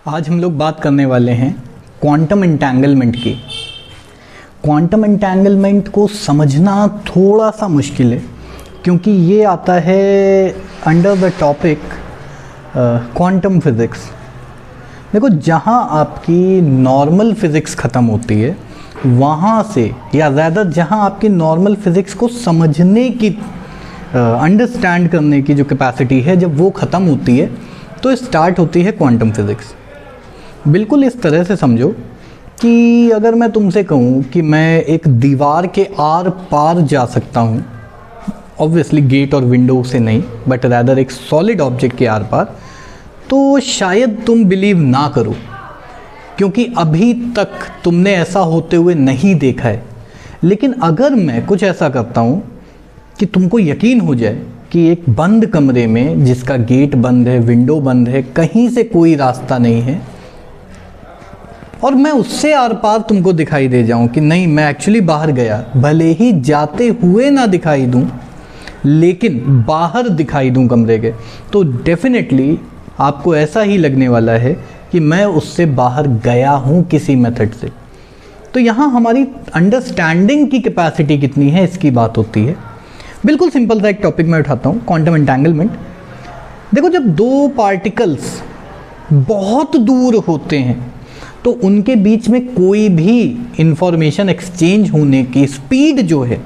आज हम लोग बात करने वाले हैं क्वांटम एंटेंगलमेंट की। क्वांटम एंटेंगलमेंट को समझना थोड़ा सा मुश्किल है क्योंकि ये आता है under the topic quantum physics. देखो, जहाँ आपकी नॉर्मल फिज़िक्स ख़त्म होती है वहाँ से, या ज़्यादा जहाँ आपकी नॉर्मल फिज़िक्स को समझने की अंडरस्टैंड करने की जो कैपेसिटी है, जब वो ख़त्म होती है तो स्टार्ट होती है क्वांटम फिज़िक्स। बिल्कुल इस तरह से समझो कि अगर मैं तुमसे कहूँ कि मैं एक दीवार के आर पार जा सकता हूँ, ऑब्वियसली गेट और विंडो से नहीं, बट रैदर एक सॉलिड ऑब्जेक्ट के आर पार, तो शायद तुम बिलीव ना करो क्योंकि अभी तक तुमने ऐसा होते हुए नहीं देखा है। लेकिन अगर मैं कुछ ऐसा करता हूँ कि तुमको यकीन हो जाए कि एक बंद कमरे में जिसका गेट बंद है, विंडो बंद है, कहीं से कोई रास्ता नहीं है, और मैं उससे आर पार तुमको दिखाई दे जाऊं कि नहीं, मैं एक्चुअली बाहर गया, भले ही जाते हुए ना दिखाई दूं लेकिन बाहर दिखाई दूं कमरे के, तो डेफिनेटली आपको ऐसा ही लगने वाला है कि मैं उससे बाहर गया हूं किसी मेथड से। तो यहाँ हमारी अंडरस्टैंडिंग की कैपेसिटी कितनी है इसकी बात होती है। बिल्कुल सिंपल सा एक टॉपिक मैं उठाता हूँ, क्वांटम एंटेंगलमेंट। देखो, जब दो पार्टिकल्स बहुत दूर होते हैं तो उनके बीच में कोई भी इंफॉर्मेशन एक्सचेंज होने की स्पीड जो है,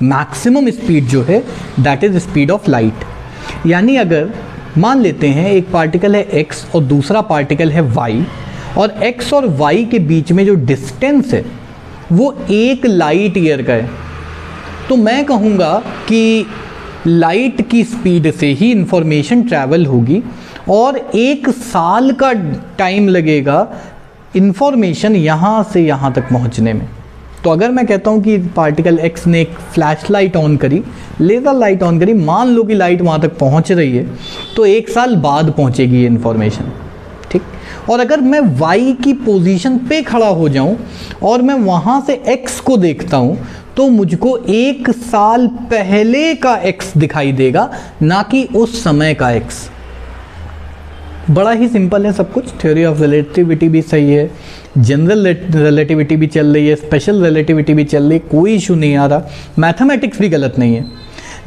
मैक्सिमम स्पीड जो है, that is speed of light. यानी अगर मान लेते हैं एक पार्टिकल है x और दूसरा पार्टिकल है y, और x और y के बीच में जो डिस्टेंस है वो 1 लाइट ईयर का है, तो मैं कहूँगा कि लाइट की स्पीड से ही इंफॉर्मेशन ट्रैवल होगी और 1 साल का टाइम लगेगा इंफॉर्मेशन यहाँ से यहाँ तक पहुँचने में। तो अगर मैं कहता हूँ कि पार्टिकल x ने एक फ्लैश लाइट ऑन करी, लेज़र लाइट ऑन करी, मान लो कि लाइट वहाँ तक पहुँच रही है, तो 1 साल बाद पहुँचेगी ये इन्फॉर्मेशन, ठीक। और अगर मैं y की पोजीशन पे खड़ा हो जाऊँ और मैं वहाँ से x को देखता हूँ तो मुझको 1 साल पहले का x दिखाई देगा, ना कि उस समय का x। बड़ा ही सिंपल है सब कुछ। थ्योरी ऑफ रिलेटिविटी भी सही है, जनरल रिलेटिविटी भी चल रही है, स्पेशल रिलेटिविटी भी चल रही है, कोई इशू नहीं आ रहा, मैथमेटिक्स भी गलत नहीं है।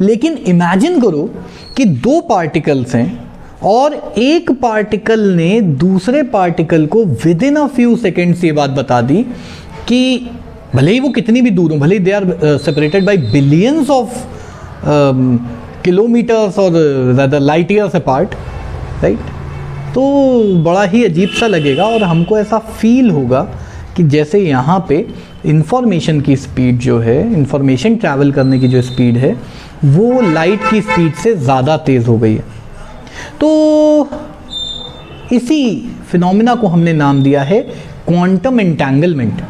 लेकिन इमेजिन करो कि 2 पार्टिकल्स हैं और एक पार्टिकल ने दूसरे पार्टिकल को with in a few seconds ये बात बता दी कि भले ही वो कितनी भी दूर हो, भले ही they are separated by billions of kilometers और ज़्यादा लाइट ईयर्स अपार्ट, राइट। तो बड़ा ही अजीब सा लगेगा और हमको ऐसा फील होगा कि जैसे यहाँ पे इंफॉर्मेशन की स्पीड जो है, इंफॉर्मेशन ट्रैवल करने की जो स्पीड है, वो लाइट की स्पीड से ज़्यादा तेज़ हो गई है। तो इसी फिनोमिना को हमने नाम दिया है क्वांटम एंटेंगलमेंट।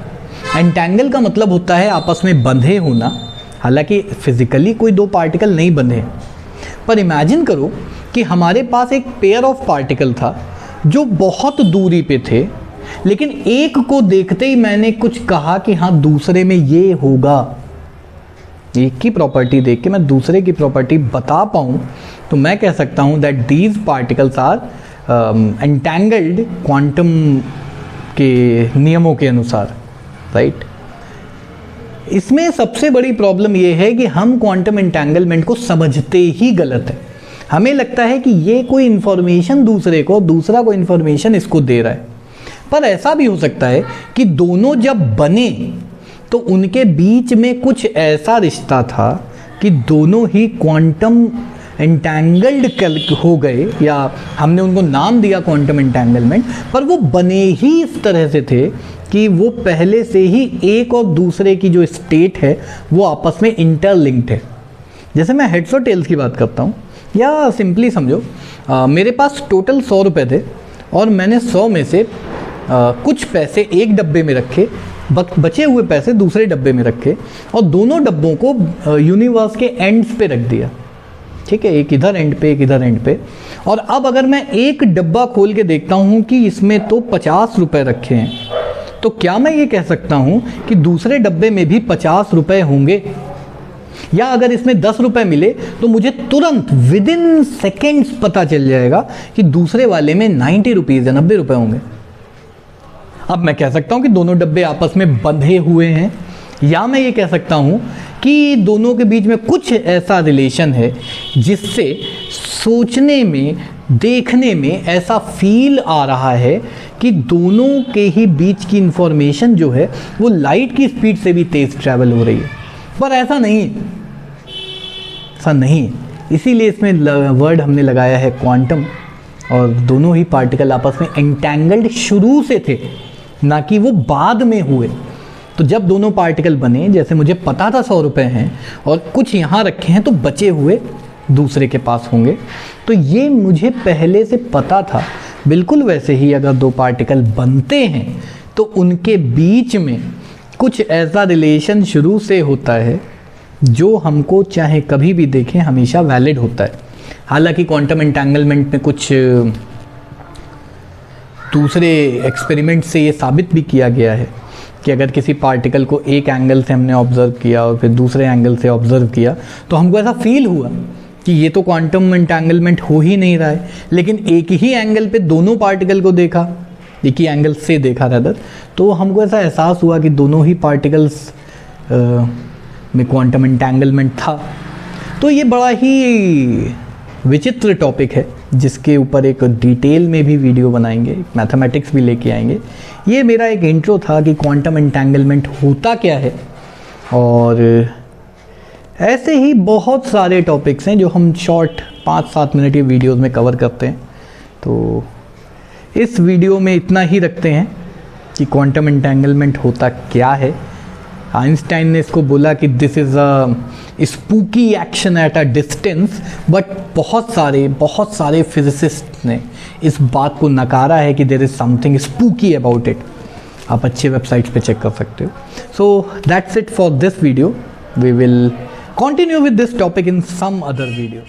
एंटेंगल का मतलब होता है आपस में बंधे होना, हालांकि फिजिकली कोई 2 पार्टिकल नहीं बंधे, पर इमेजिन करो कि हमारे पास एक पेयर ऑफ पार्टिकल था जो बहुत दूरी पे थे, लेकिन एक को देखते ही मैंने कुछ कहा कि हाँ दूसरे में ये होगा। एक की प्रॉपर्टी देख के मैं दूसरे की प्रॉपर्टी बता पाऊँ तो मैं कह सकता हूँ that these particles are entangled quantum के नियमों के अनुसार, राइट। इसमें सबसे बड़ी प्रॉब्लम ये है कि हम क्वांटम एंटेंगलमेंट को समझते ही गलत है। हमें लगता है कि ये कोई इन्फॉर्मेशन दूसरे को, दूसरा को इन्फॉर्मेशन इसको दे रहा है, पर ऐसा भी हो सकता है कि दोनों जब बने तो उनके बीच में कुछ ऐसा रिश्ता था कि दोनों ही क्वांटम एंटेंगल्ड हो गए, या हमने उनको नाम दिया क्वांटम एंटेंगलमेंट, पर वो बने ही इस तरह से थे कि वो पहले से ही एक और दूसरे की जो स्टेट है वो आपस में इंटरलिंक्ड है। जैसे मैं हेड्स और टेल्स की बात करता हूँ, या सिंपली समझो मेरे पास टोटल 100 रुपये थे और मैंने 100 में से कुछ पैसे एक डब्बे में रखे, बचे हुए पैसे दूसरे डब्बे में रखे, और दोनों डब्बों को यूनिवर्स के एंड्स पे रख दिया, ठीक है, एक इधर एंड पे, एक इधर एंड पे। और अब अगर मैं एक डब्बा खोल के देखता हूँ कि इसमें तो 50 रुपये रखे हैं, तो क्या मैं ये कह सकता हूँ कि दूसरे डब्बे में भी 50 रुपये होंगे? या अगर इसमें 10 रुपये मिले तो मुझे तुरंत विद इन सेकेंड्स पता चल जाएगा कि दूसरे वाले में 90 रुपीज़ या 90 रुपये होंगे। अब मैं कह सकता हूँ कि दोनों डब्बे आपस में बंधे हुए हैं, या मैं ये कह सकता हूँ कि दोनों के बीच में कुछ ऐसा रिलेशन है जिससे सोचने में, देखने में ऐसा फील आ रहा है कि दोनों के ही बीच की इंफॉर्मेशन जो है वो लाइट की स्पीड से भी तेज़ ट्रैवल हो रही है। पर ऐसा नहीं इसीलिए इसमें वर्ड हमने लगाया है क्वांटम। और दोनों ही पार्टिकल आपस में एंटेंगल्ड शुरू से थे, ना कि वो बाद में हुए। तो जब दोनों पार्टिकल बने, जैसे मुझे पता था 100 रुपये हैं और कुछ यहाँ रखे हैं तो बचे हुए दूसरे के पास होंगे, तो ये मुझे पहले से पता था। बिल्कुल वैसे ही अगर दो पार्टिकल बनते हैं तो उनके बीच में कुछ ऐसा रिलेशन शुरू से होता है जो हमको चाहे कभी भी देखें हमेशा वैलिड होता है। हालांकि क्वांटम एंटेंगलमेंट में कुछ दूसरे एक्सपेरिमेंट से ये साबित भी किया गया है कि अगर किसी पार्टिकल को एक एंगल से हमने ऑब्जर्व किया और फिर दूसरे एंगल से ऑब्जर्व किया तो हमको ऐसा फील हुआ कि ये तो क्वांटम एंटेंगलमेंट हो ही नहीं रहा है, लेकिन एक ही एंगल पे दोनों पार्टिकल को देखा, एक ही एंगल से देखा रदर, तो हमको ऐसा एहसास हुआ कि दोनों ही पार्टिकल्स में क्वांटम एंटेंगलमेंट था। तो ये बड़ा ही विचित्र टॉपिक है जिसके ऊपर एक डिटेल में भी वीडियो बनाएंगे, मैथमेटिक्स भी लेके आएंगे। ये मेरा एक इंट्रो था कि क्वांटम एंटेंगलमेंट होता क्या है, और ऐसे ही बहुत सारे टॉपिक्स हैं जो हम शॉर्ट 5-7 मिनट के वीडियोज़ में कवर करते हैं। तो इस वीडियो में इतना ही रखते हैं कि क्वांटम एंटेंगलमेंट होता क्या है। आइंस्टाइन ने इसको बोला कि this is a spooky action at a distance, but बहुत सारे फिजिसिस्ट ने इस बात को नकारा है कि there is something spooky about it. आप अच्छे वेबसाइट्स पे चेक कर सकते हो। So that's it for this video. We will continue with this topic in some other video.